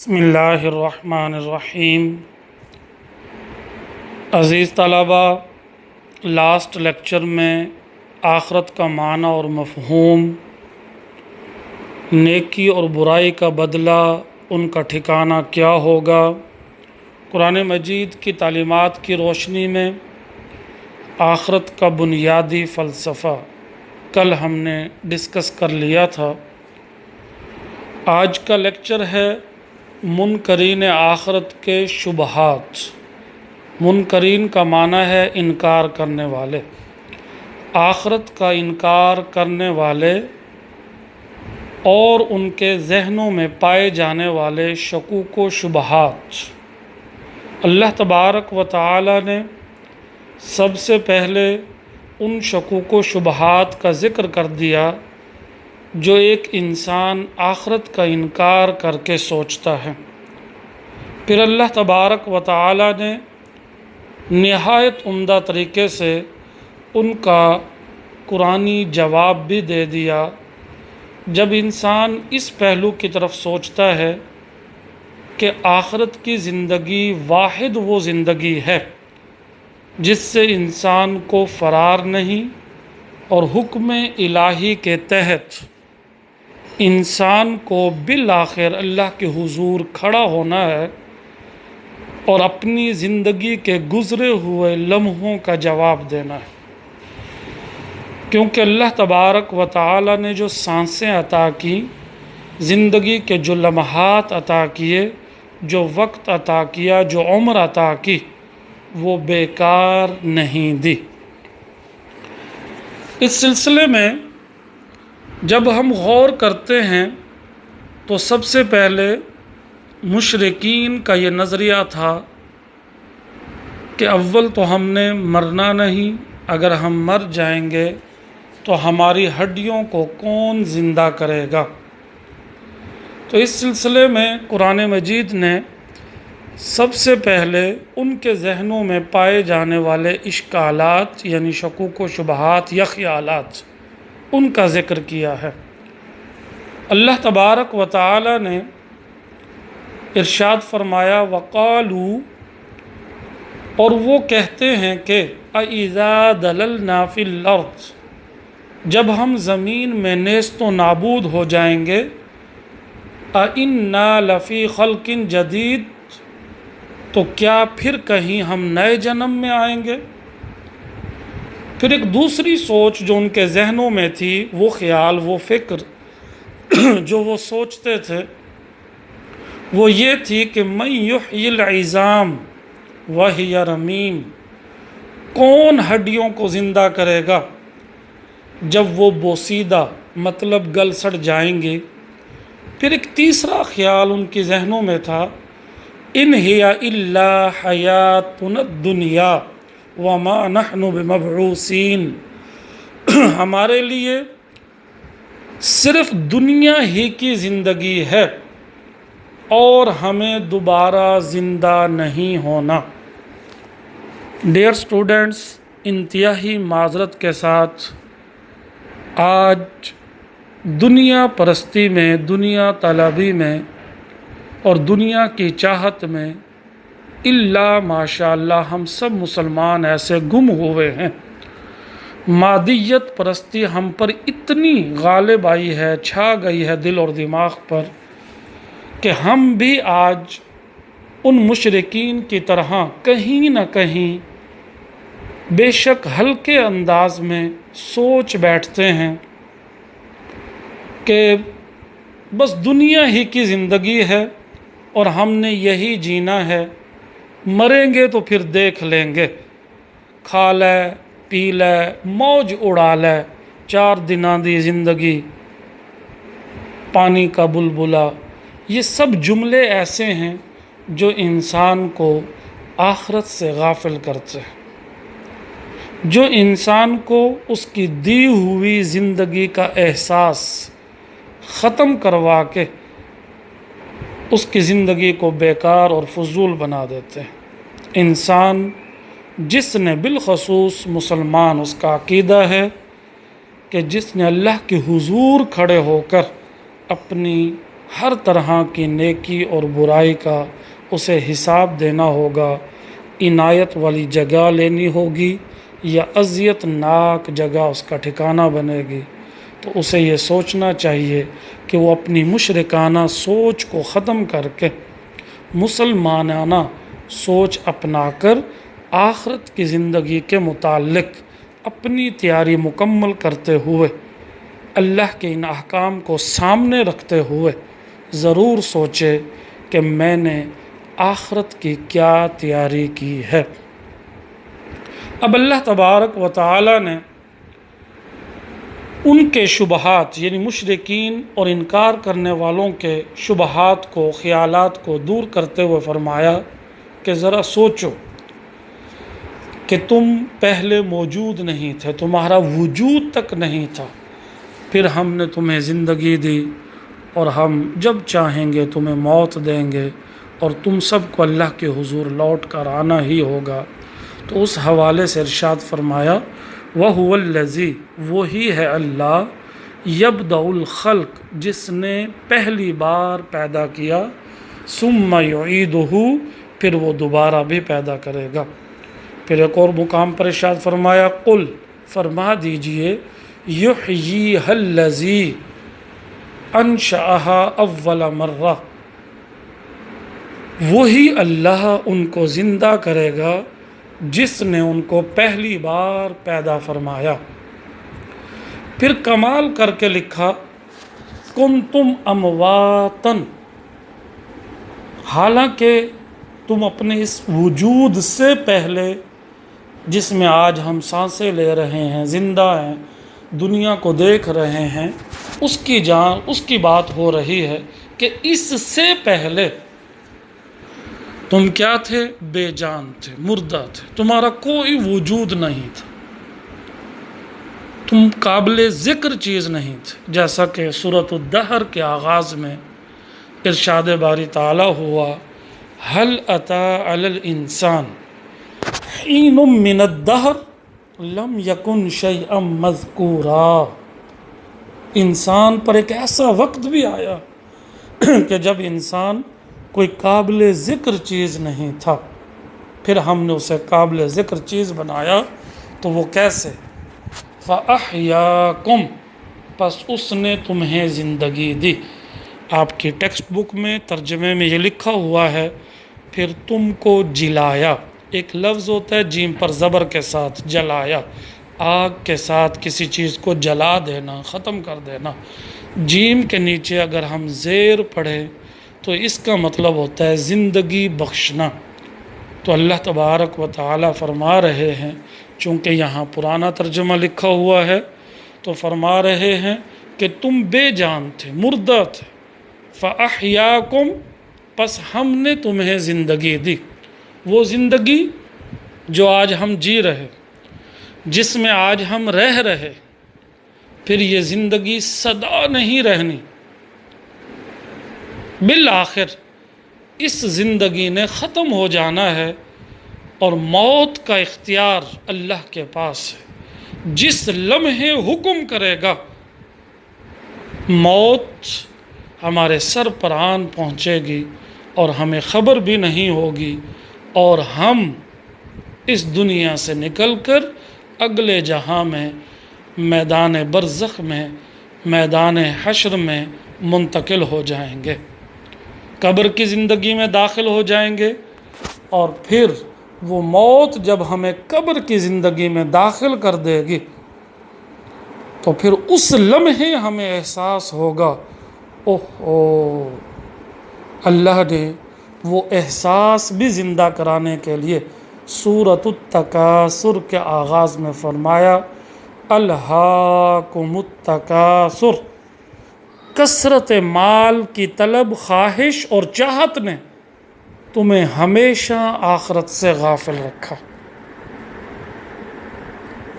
بسم اللہ الرحمن الرحیم۔ عزیز طلبہ، لاسٹ لیکچر میں آخرت کا معنی اور مفہوم، نیکی اور برائی کا بدلہ، ان کا ٹھکانہ کیا ہوگا، قرآن مجید کی تعلیمات کی روشنی میں آخرت کا بنیادی فلسفہ کل ہم نے ڈسکس کر لیا تھا۔ آج کا لیکچر ہے منکرین آخرت کے شبہات۔ منکرین کا معنی ہے انکار کرنے والے، آخرت کا انکار کرنے والے اور ان کے ذہنوں میں پائے جانے والے شکوک و شبہات۔ اللہ تبارک و تعالی نے سب سے پہلے ان شکوک و شبہات کا ذکر کر دیا جو ایک انسان آخرت کا انکار کر کے سوچتا ہے۔ پھر اللہ تبارک و تعالی نے نہایت عمدہ طریقے سے ان کا قرآنی جواب بھی دے دیا۔ جب انسان اس پہلو کی طرف سوچتا ہے کہ آخرت کی زندگی واحد وہ زندگی ہے جس سے انسان کو فرار نہیں، اور حکم الہی کے تحت انسان کو بالآخر اللہ کے حضور کھڑا ہونا ہے اور اپنی زندگی کے گزرے ہوئے لمحوں کا جواب دینا ہے، کیونکہ اللہ تبارک و تعالی نے جو سانسیں عطا کی، زندگی کے جو لمحات عطا کیے، جو وقت عطا کیا، جو عمر عطا کی، وہ بیکار نہیں دی۔ اس سلسلے میں جب ہم غور کرتے ہیں تو سب سے پہلے مشرکین کا یہ نظریہ تھا کہ اول تو ہم نے مرنا نہیں، اگر ہم مر جائیں گے تو ہماری ہڈیوں کو کون زندہ کرے گا۔ تو اس سلسلے میں قرآن مجید نے سب سے پہلے ان کے ذہنوں میں پائے جانے والے اشکالات یعنی شکوک و شبہات یا خیالات، ان کا ذکر کیا ہے۔ اللہ تبارک و تعالی نے ارشاد فرمایا وَقَالُوا، اور وہ کہتے ہیں کہ أَإِذَا دَلَلْنَا فِي الْأَرْضِ، جب ہم زمین میں نیست و نابود ہو جائیں گے، أَإِنَّا لَفِي خَلْقٍ جَدِيدٍ، تو کیا پھر کہیں ہم نئے جنم میں آئیں گے؟ پھر ایک دوسری سوچ جو ان کے ذہنوں میں تھی، وہ خیال، وہ فکر جو وہ سوچتے تھے، وہ یہ تھی کہ مَن یحیی العظام وہی رمیم، کون ہڈیوں کو زندہ کرے گا جب وہ بوسیدہ مطلب گل سڑ جائیں گے۔ پھر ایک تیسرا خیال ان کے ذہنوں میں تھا، ان ہی الا حیاتنا الدنیا وما نحن بمبعوثین، ہمارے لیے صرف دنیا ہی کی زندگی ہے اور ہمیں دوبارہ زندہ نہیں ہونا۔ ڈیئر اسٹوڈنٹس، انتہائی معذرت کے ساتھ آج دنیا پرستی میں، دنیا طلبی میں اور دنیا کی چاہت میں اللہ ماشاء اللہ ہم سب مسلمان ایسے گم ہوئے ہیں۔ مادیت پرستی ہم پر اتنی غالب آئی ہے، چھا گئی ہے دل اور دماغ پر، کہ ہم بھی آج ان مشرکین کی طرح کہیں نہ کہیں بے شک ہلکے انداز میں سوچ بیٹھتے ہیں کہ بس دنیا ہی کی زندگی ہے اور ہم نے یہی جینا ہے، مریں گے تو پھر دیکھ لیں گے، کھا لے پی لے موج اڑا لے، 4 دناں دی زندگی پانی کا بلبلا۔ یہ سب جملے ایسے ہیں جو انسان کو آخرت سے غافل کرتے ہیں، جو انسان کو اس کی دی ہوئی زندگی کا احساس ختم کروا کے اس کی زندگی کو بیکار اور فضول بنا دیتے ہیں۔ انسان جس نے بالخصوص مسلمان، اس کا عقیدہ ہے کہ جس نے اللہ کے حضور کھڑے ہو کر اپنی ہر طرح کی نیکی اور برائی کا اسے حساب دینا ہوگا، عنایت والی جگہ لینی ہوگی یا اذیت ناک جگہ اس کا ٹھکانہ بنے گی، تو اسے یہ سوچنا چاہیے کہ وہ اپنی مشرکانہ سوچ کو ختم کر کے مسلمانانہ سوچ اپنا کر آخرت کی زندگی کے متعلق اپنی تیاری مکمل کرتے ہوئے اللہ کے ان احکام کو سامنے رکھتے ہوئے ضرور سوچے کہ میں نے آخرت کی کیا تیاری کی ہے۔ اب اللہ تبارک و تعالی نے ان کے شبہات یعنی مشرکین اور انکار کرنے والوں کے شبہات کو، خیالات کو دور کرتے ہوئے فرمایا کہ ذرا سوچو کہ تم پہلے موجود نہیں تھے، تمہارا وجود تک نہیں تھا، پھر ہم نے تمہیں زندگی دی اور ہم جب چاہیں گے تمہیں موت دیں گے اور تم سب کو اللہ کے حضور لوٹ کر آنا ہی ہوگا۔ تو اس حوالے سے ارشاد فرمایا وَهُوَ الَّذِي، وہی ہے اللہ، يَبْدَأُ الْخَلْقَ، جس نے پہلی بار پیدا کیا، ثُمَّ يُعِيدُهُ، پھر وہ دوبارہ بھی پیدا کرے گا۔ پھر ایک اور مقام پر ارشاد فرمایا قُلْ، فرما دیجئے، يُحْيِيهَا الَّذِي أَنشَأَهَا أَوَّلَ مَرَّةٍ، وہی اللہ ان کو زندہ کرے گا جس نے ان کو پہلی بار پیدا فرمایا۔ پھر کمال کر کے لکھا کنتم امواتن، حالانکہ تم اپنے اس وجود سے پہلے جس میں آج ہم سانسیں لے رہے ہیں، زندہ ہیں، دنیا کو دیکھ رہے ہیں، اس کی بات ہو رہی ہے کہ اس سے پہلے تم کیا تھے؟ بے جان تھے، مردہ تھے، تمہارا کوئی وجود نہیں تھا، تم قابل ذکر چیز نہیں تھے۔ جیسا کہ سورۃ الدہر کے آغاز میں ارشاد باری تعالیٰ ہوا هل اتی علی الانسان حین من الدہر لم یکن شیئا مذکورا، انسان پر ایک ایسا وقت بھی آیا کہ جب انسان کوئی قابل ذکر چیز نہیں تھا، پھر ہم نے اسے قابل ذکر چیز بنایا۔ تو وہ کیسے؟ فَأَحْيَاكُمْ، پس اس نے تمہیں زندگی دی۔ آپ کی ٹیکسٹ بک میں ترجمے میں یہ لکھا ہوا ہے پھر تم کو جلایا، ایک لفظ ہوتا ہے جیم پر زبر کے ساتھ، جلایا، آگ کے ساتھ کسی چیز کو جلا دینا، ختم کر دینا۔ جیم کے نیچے اگر ہم زیر پڑھیں تو اس کا مطلب ہوتا ہے زندگی بخشنا۔ تو اللہ تبارک و تعالی فرما رہے ہیں، چونکہ یہاں پرانا ترجمہ لکھا ہوا ہے تو فرما رہے ہیں کہ تم بے جان تھے، مردہ تھے، فَأَحْيَاكُمْ، پس ہم نے تمہیں زندگی دی۔ وہ زندگی جو آج ہم جی رہے، جس میں آج ہم رہ رہے، پھر یہ زندگی سدا نہیں رہنی، بالآخر اس زندگی نے ختم ہو جانا ہے اور موت کا اختیار اللہ کے پاس ہے۔ جس لمحے حکم کرے گا موت ہمارے سر پر آن پہنچے گی اور ہمیں خبر بھی نہیں ہوگی، اور ہم اس دنیا سے نکل کر اگلے جہاں میں، میدان برزخ میں، میدان حشر میں منتقل ہو جائیں گے، قبر کی زندگی میں داخل ہو جائیں گے۔ اور پھر وہ موت جب ہمیں قبر کی زندگی میں داخل کر دے گی تو پھر اس لمحے ہمیں احساس ہوگا اوہو، اللہ نے وہ احساس بھی زندہ کرانے کے لیے سورۃ التکاثر کے آغاز میں فرمایا الہاکم التکاثر، کثرت مال کی طلب، خواہش اور چاہت نے تمہیں ہمیشہ آخرت سے غافل رکھا۔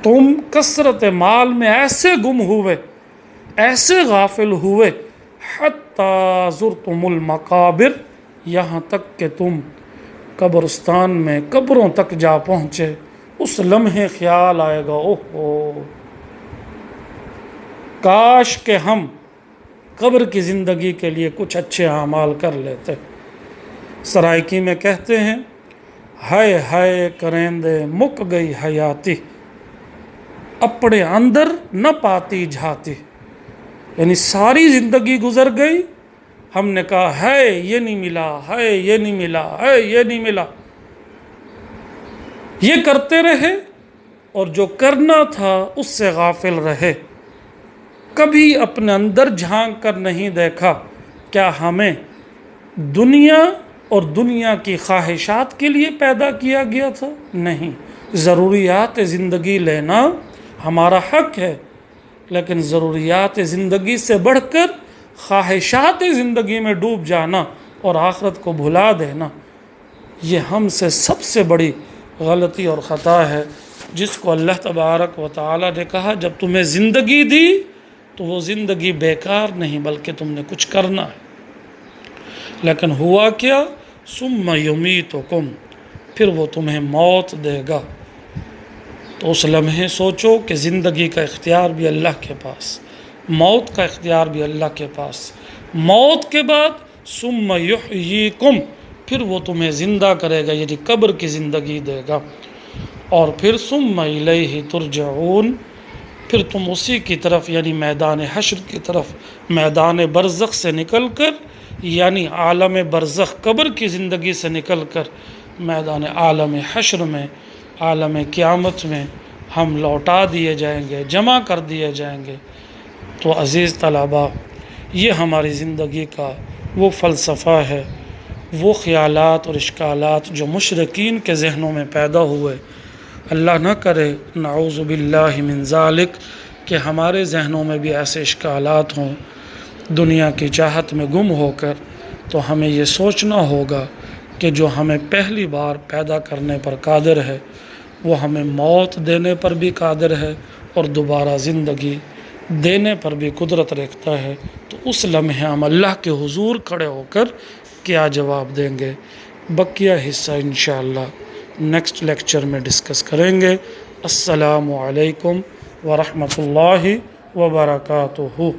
تم کثرت مال میں ایسے گم ہوئے، ایسے غافل ہوئے، حتی زرتم المقابر، یہاں تک کہ تم قبرستان میں قبروں تک جا پہنچے۔ اس لمحے خیال آئے گا اوہو، کاش کہ ہم قبر کی زندگی کے لیے کچھ اچھے اعمال کر لیتے۔ سرائکی میں کہتے ہیں ہائے ہائے کرندے مک گئی حیاتی، اپنے اندر نہ پاتی جھاتی، یعنی ساری زندگی گزر گئی، ہم نے کہا ہے یہ نہیں ملا، ہے یہ نہیں ملا، ہے یہ نہیں ملا، یہ کرتے رہے اور جو کرنا تھا اس سے غافل رہے، کبھی اپنے اندر جھانک کر نہیں دیکھا کیا ہمیں دنیا اور دنیا کی خواہشات کے لیے پیدا کیا گیا تھا؟ نہیں، ضروریات زندگی لینا ہمارا حق ہے، لیکن ضروریات زندگی سے بڑھ کر خواہشات زندگی میں ڈوب جانا اور آخرت کو بھلا دینا، یہ ہم سے سب سے بڑی غلطی اور خطا ہے، جس کو اللہ تبارک و تعالی نے کہا جب تمہیں زندگی دی تو وہ زندگی بیکار نہیں بلکہ تم نے کچھ کرنا ہے۔ لیکن ہوا کیا؟ ثم یمیتکم، پھر وہ تمہیں موت دے گا۔ تو اس لمحے سوچو کہ زندگی کا اختیار بھی اللہ کے پاس، موت کا اختیار بھی اللہ کے پاس، موت کے بعد ثم یحییکم، پھر وہ تمہیں زندہ کرے گا، یعنی قبر کی زندگی دے گا، اور پھر ثم الیہ ترجعون، پھر تم اسی کی طرف یعنی میدان حشر کی طرف، میدان برزخ سے نکل کر، یعنی عالم برزخ قبر کی زندگی سے نکل کر میدان عالم حشر میں، عالم قیامت میں ہم لوٹا دیے جائیں گے، جمع کر دیے جائیں گے۔ تو عزیز طلباء، یہ ہماری زندگی کا وہ فلسفہ ہے، وہ خیالات اور اشکالات جو مشرکین کے ذہنوں میں پیدا ہوئے، اللہ نہ کرے نعوذ باللہ من ذالک کہ ہمارے ذہنوں میں بھی ایسے اشکالات ہوں دنیا کی چاہت میں گم ہو کر۔ تو ہمیں یہ سوچنا ہوگا کہ جو ہمیں پہلی بار پیدا کرنے پر قادر ہے وہ ہمیں موت دینے پر بھی قادر ہے اور دوبارہ زندگی دینے پر بھی قدرت رکھتا ہے۔ تو اس لمحے ہم اللہ کے حضور کھڑے ہو کر کیا جواب دیں گے؟ بقیہ حصہ انشاءاللہ نیکسٹ لیکچر میں ڈسکس کریں گے۔ السلام علیکم ورحمۃ اللہ وبرکاتہ۔